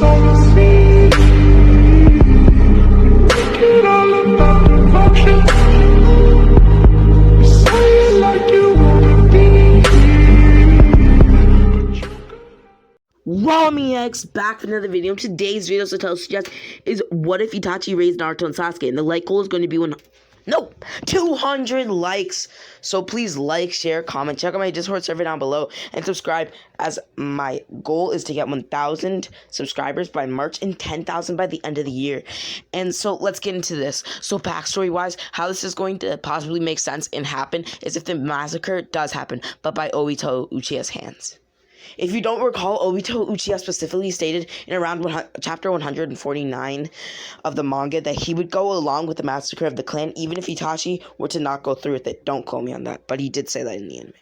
all you see. Make it all about devotion. You say it like you wanna be. Raw X back with another video. Today's video, so tell suggest, is what if Itachi raised Naruto and Sasuke? And the like goal is going to be 200 likes. So please like, share, comment, check out my Discord server down below, and subscribe, as my goal is to get 1,000 subscribers by March and 10,000 by the end of the year. And so let's get into this. So backstory wise, how this is going to possibly make sense and happen is if the massacre does happen, but by Obito Uchiha's hands. If you don't recall, Obito Uchiha specifically stated in around chapter 149 of the manga that he would go along with the massacre of the clan even if Itachi were to not go through with it. Don't quote me on that, but he did say that in the anime.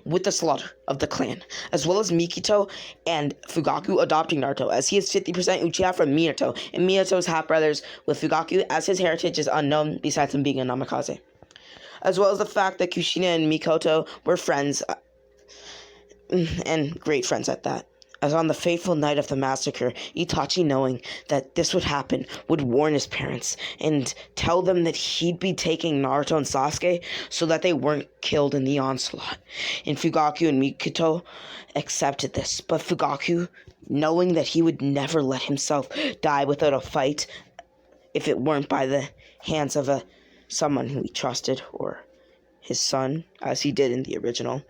With the slaughter of the clan, as well as Mikito and Fugaku adopting Naruto, as he is 50% Uchiha from Minato, and Minato's half-brothers, with Fugaku as his heritage is unknown besides him being a Namikaze. As well as the fact that Kushina and Mikoto were friends, and great friends at that. As on the fateful night of the massacre, Itachi, knowing that this would happen, would warn his parents and tell them that he'd be taking Naruto and Sasuke so that they weren't killed in the onslaught. And Fugaku and Mikoto accepted this, but Fugaku, knowing that he would never let himself die without a fight if it weren't by the hands of someone who he trusted, or his son, as he did in the original,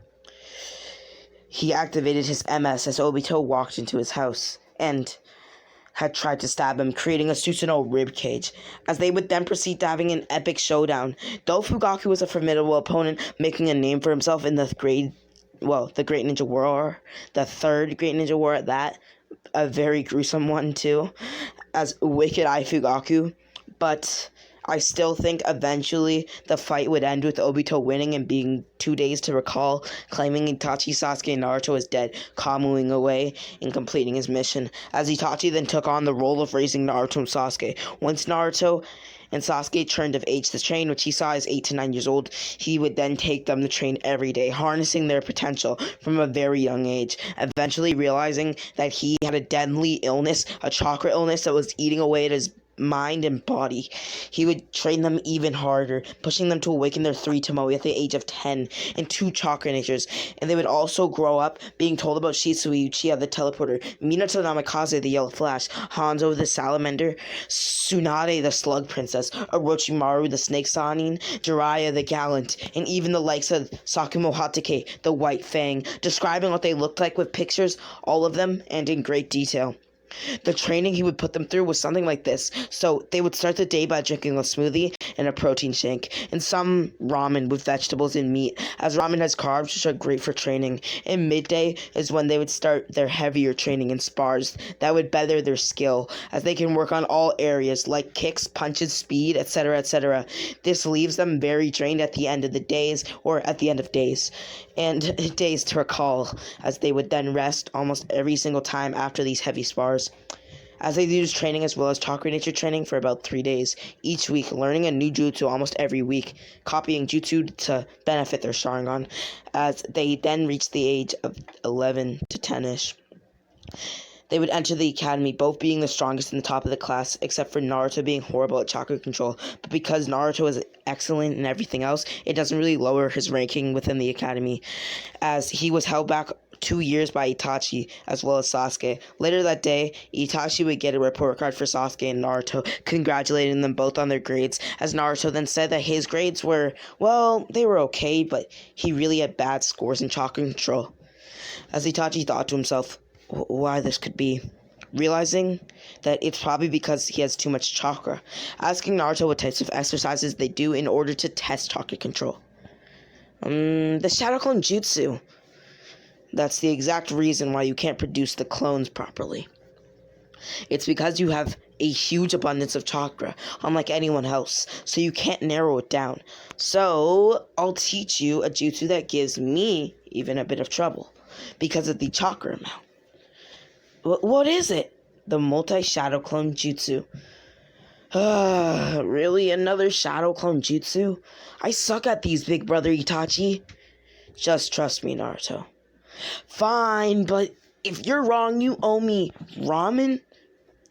he activated his MS as Obito walked into his house and had tried to stab him, creating a Susanoo ribcage, as they would then proceed to having an epic showdown. Though Fugaku was a formidable opponent, making a name for himself in the Great Ninja War, the third Great Ninja War at that, a very gruesome one too, as Wicked Eye Fugaku, but I still think eventually the fight would end with Obito winning and being 2 days to recall, claiming Itachi, Sasuke, and Naruto as dead, Kamuing away and completing his mission, as Itachi then took on the role of raising Naruto and Sasuke. Once Naruto and Sasuke turned of age to train, which he saw as 8 to 9 years old, he would then take them to train every day, harnessing their potential from a very young age, eventually realizing that he had a deadly illness, a chakra illness that was eating away at his mind and body. He would train them even harder, pushing them to awaken their 3 Tomoe at the age of 10 and 2 chakra natures, and they would also grow up being told about Shisui Uchiha the teleporter, Minato Namikaze the Yellow Flash, Hanzo the Salamander, Tsunade the Slug Princess, Orochimaru the Snake Sanin, Jiraiya the Gallant, and even the likes of Sakumo Hatake the White Fang, describing what they looked like with pictures, all of them, and in great detail. The training he would put them through was something like this. So they would start the day by drinking a smoothie and a protein shake, and some ramen with vegetables and meat, as ramen has carbs which are great for training. And midday is when they would start their heavier training in spars that would better their skill, as they can work on all areas like kicks, punches, speed, etc., etc. This leaves them very drained at the end of the days, or at the end of days, and days to recall, as they would then rest almost every single time after these heavy spars, as they use training as well as chakra nature training for about 3 days each week, learning a new jutsu almost every week, copying jutsu to benefit their Sharingan, as they then reach the age of 11 to 10-ish. They would enter the academy, both being the strongest in the top of the class, except for Naruto being horrible at chakra control. But because Naruto is excellent in everything else, it doesn't really lower his ranking within the academy, as he was held back 2 years by Itachi as well as Sasuke. Later that day, Itachi would get a report card for Sasuke and Naruto, congratulating them both on their grades, as Naruto then said that his grades were, well, they were okay, but he really had bad scores in chakra control. As Itachi thought to himself, why this could be, realizing that it's probably because he has too much chakra, asking Naruto what types of exercises they do in order to test chakra control. The Shadow Clone Jutsu. That's the exact reason why you can't produce the clones properly. It's because you have a huge abundance of chakra, unlike anyone else, so you can't narrow it down. So, I'll teach you a jutsu that gives me even a bit of trouble, because of the chakra amount. What is it? The multi-shadow clone jutsu. Really? Another shadow clone jutsu? I suck at these, big brother Itachi. Just trust me, Naruto. Fine, but If you're wrong, you owe me ramen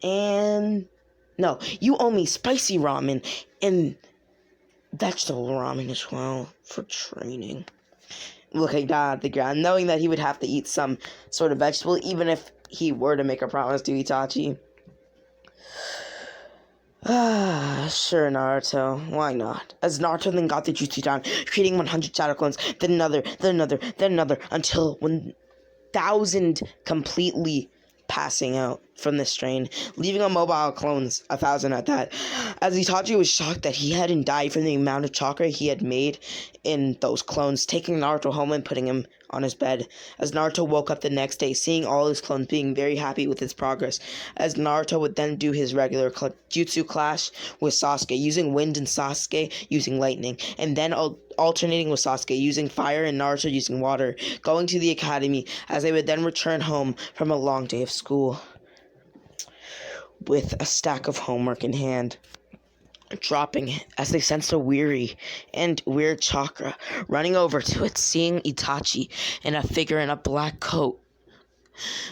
and... No, you owe me spicy ramen and vegetable ramen as well for training. Looking down at the ground, knowing that he would have to eat some sort of vegetable, even if he were to make a promise to Itachi. Sure, Naruto. Why not? As Naruto then got the jutsu down, creating 100 shadow clones, then another, until 1,000 completely passing out from the strain, leaving immobile clones, 1,000 at that. As Itachi was shocked that he hadn't died from the amount of chakra he had made in those clones, taking Naruto home and putting him on his bed. As Naruto woke up the next day, seeing all his clones, being very happy with his progress. As Naruto would then do his regular jutsu clash with Sasuke, using wind and Sasuke using lightning, and then alternating with Sasuke using fire and Naruto using water, going to the academy, as they would then return home from a long day of school with a stack of homework in hand, dropping it as they sensed a weary and weird chakra, running over to it, seeing Itachi in a figure in a black coat.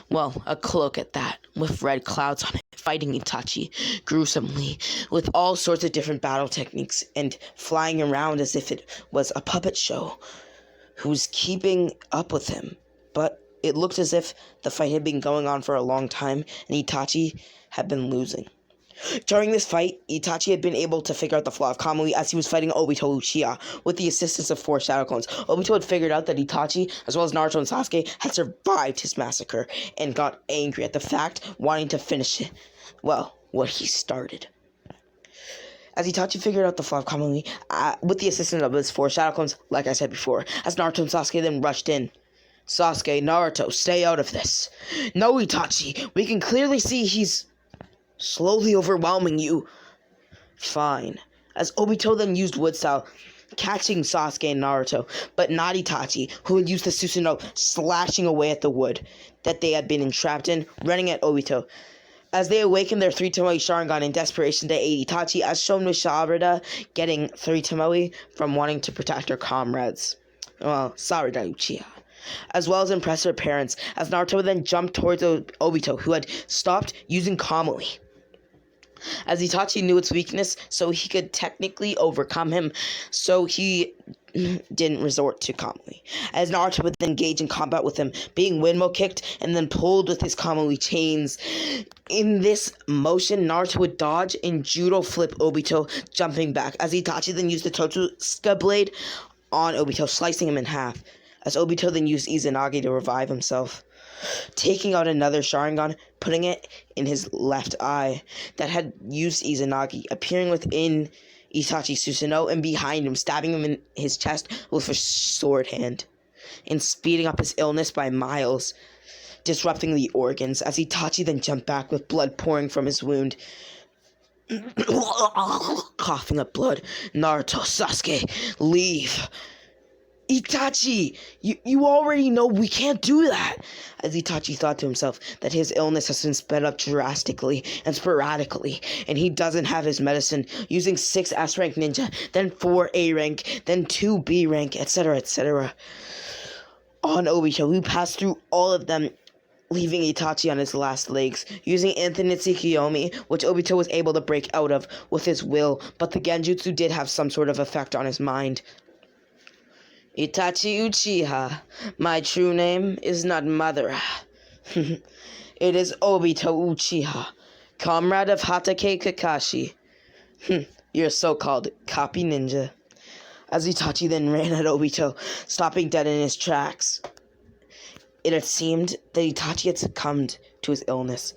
Well, a cloak at that, with red clouds on it, fighting Itachi gruesomely, with all sorts of different battle techniques, and flying around as if it was a puppet show, who's keeping up with him. But it looked as if the fight had been going on for a long time, and Itachi had been losing. During this fight, Itachi had been able to figure out the flaw of Kamui as he was fighting Obito Uchiha with the assistance of 4 shadow clones. Obito had figured out that Itachi, as well as Naruto and Sasuke, had survived his massacre and got angry at the fact, wanting to finish it. Well, what he started. As Itachi figured out the flaw of Kamui with the assistance of his 4 shadow clones, like I said before, as Naruto and Sasuke then rushed in. Sasuke, Naruto, stay out of this. No, Itachi, we can clearly see he's slowly overwhelming you. Fine. As Obito then used wood style, catching Sasuke and Naruto, but not Itachi, who had used the Susanoo, slashing away at the wood that they had been entrapped in, running at Obito. As they awakened their 3 Tomoe Sharingan in desperation to aid Itachi, as shown with Sarada getting 3 Tomoe from wanting to protect her comrades. Well, Sarada Uchiha. As well as impress her parents, as Naruto then jumped towards Obito, who had stopped using Kamui. As Itachi knew its weakness, so he could technically overcome him, so he didn't resort to Kamui. As Naruto would then engage in combat with him, being Winmo kicked and then pulled with his Kamui chains. In this motion, Naruto would dodge and judo flip Obito, jumping back, as Itachi then used the Totsuka blade on Obito, slicing him in half, as Obito then used Izanagi to revive himself, taking out another Sharingan, putting it in his left eye that had used Izanagi, appearing within Itachi's Susanoo and behind him, stabbing him in his chest with a sword hand, and speeding up his illness by miles, disrupting the organs, as Itachi then jumped back with blood pouring from his wound. Coughing up blood. Naruto, Sasuke, leave. Itachi, you already know we can't do that. As Itachi thought to himself that his illness has been sped up drastically and sporadically, and he doesn't have his medicine, using 6 S-rank ninja, then 4 A-rank, then 2 B-rank, etc., etc. On Obito, we passed through all of them, leaving Itachi on his last legs, using Infinite Tsukiyomi, which Obito was able to break out of with his will, but the Genjutsu did have some sort of effect on his mind. Itachi Uchiha. My true name is not Madara. It is Obito Uchiha, comrade of Hatake Kakashi. Your so-called copy ninja. As Itachi then ran at Obito, stopping dead in his tracks. It had seemed that Itachi had succumbed to his illness,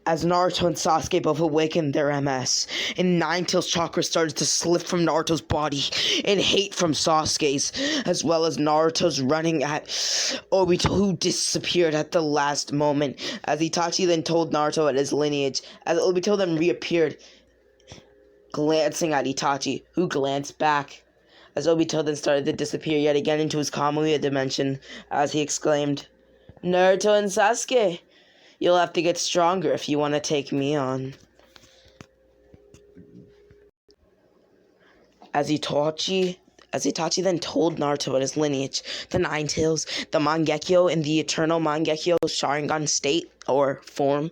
as Naruto and Sasuke both awakened their MS, and Nine-Tails chakra started to slip from Naruto's body, and hate from Sasuke's, as well as Naruto's running at Obito, who disappeared at the last moment, as Itachi then told Naruto at his lineage, as Obito then reappeared, glancing at Itachi, who glanced back, as Obito then started to disappear yet again into his Kamui dimension, as he exclaimed, "Naruto and Sasuke, you'll have to get stronger if you want to take me on." As as Itachi then told Naruto about his lineage, the Nine Tails, the Mangekyo, and the Eternal Mangekyo Sharingan state or form,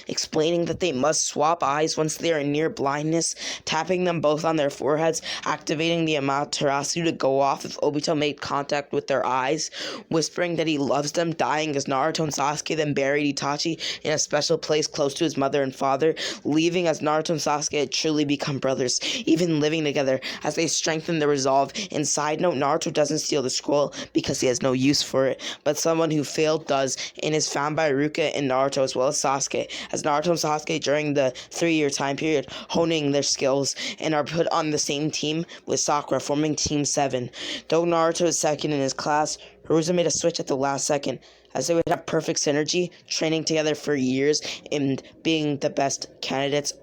explaining that they must swap eyes once they are near blindness, tapping them both on their foreheads, activating the Amaterasu to go off if Obito made contact with their eyes, whispering that he loves them, dying as Naruto and Sasuke then buried Itachi in a special place close to his mother and father, leaving as Naruto and Sasuke had truly become brothers, even living together as they strengthen their resolve. And side note, Naruto doesn't steal the scroll because he has no use for it, but someone who failed does and is found by Ruka and Naruto as well as Sasuke, as Naruto and Sasuke during the 3-year time period honing their skills and are put on the same team with Sakura, forming Team 7. Though Naruto is second in his class, Hiruza made a switch at the last second, as they would have perfect synergy, training together for years and being the best candidates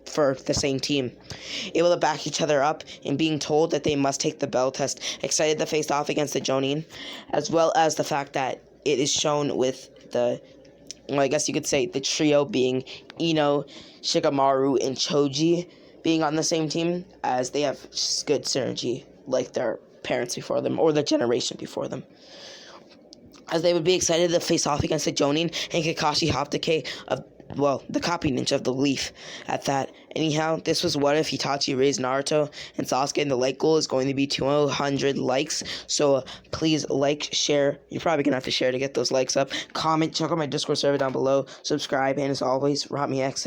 for the same team, able to back each other up and being told that they must take the bell test, excited to face off against the Jonin, as well as the fact that it is shown with the, well, I guess you could say the trio being Ino, Shikamaru, and Choji being on the same team, as they have good synergy like their parents before them or the generation before them, as they would be excited to face off against the Jonin and Kakashi Hatake of, well, the copy ninja of the leaf at that. Anyhow, this was What If Itachi raised Naruto and Sasuke, and the like goal is going to be 200 likes, so please like, share. You're probably gonna have to share to get those likes up. Comment, check out my Discord server down below, subscribe, and as always, RotMeX.